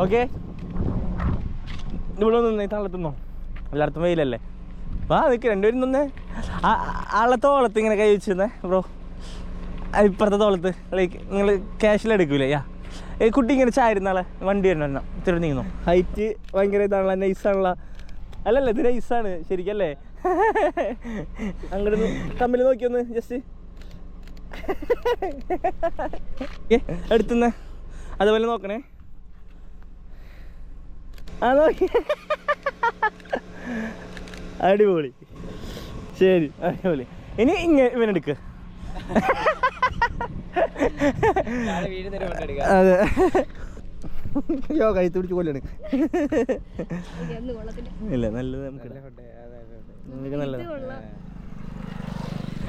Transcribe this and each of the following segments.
okay ഇവിടെ നിന്ന് തള്ളത്തുന്നോ എല്ലായിടത്തും വെയിലല്ലേ വാ നിൽക്ക് രണ്ടുപേരും നിന്ന് ആളെ തോളത്ത് ഇങ്ങനെ കൈ വെച്ചിരുന്നേ ബ്രോ ഇപ്പുറത്തെ തോളത്ത് ലൈക്ക് നിങ്ങൾ ക്യാഷിലെടുക്കൂലേ യാ കുട്ടി ഇങ്ങനെ ചായിരുന്നാളെ വണ്ടി വരണം തിരി നീങ്ങുന്നു ഹൈറ്റ് ഭയങ്കര ഇതാണല്ലോ നൈസാണല്ലോ അല്ലല്ല ഇത് നൈസാണ് ശരിക്കല്ലേ അങ്ങോട്ട് തമ്മിൽ നോക്കിയൊന്ന് ജസ്റ്റ് എടുത്തുന്ന് അതുപോലെ നോക്കണേ ആ നോക്കി അടിപൊളി ശരി അടിപൊളി ഇനി ഇവനെടുക്ക് അതെ യോ കൈ പിടിച്ച് കൊല്ലാണ് ഇല്ല നല്ലത് നമുക്ക് നല്ലത്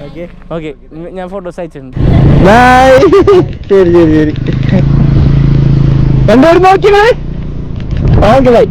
ഓക്കെ ഓക്കെ ഞാൻ ഫോട്ടോസ് അയച്ചിട്ടുണ്ട് ശരി ശരി ശരി രണ്ടുപേരും നോക്കിയേ ഓക്കെ ബൈ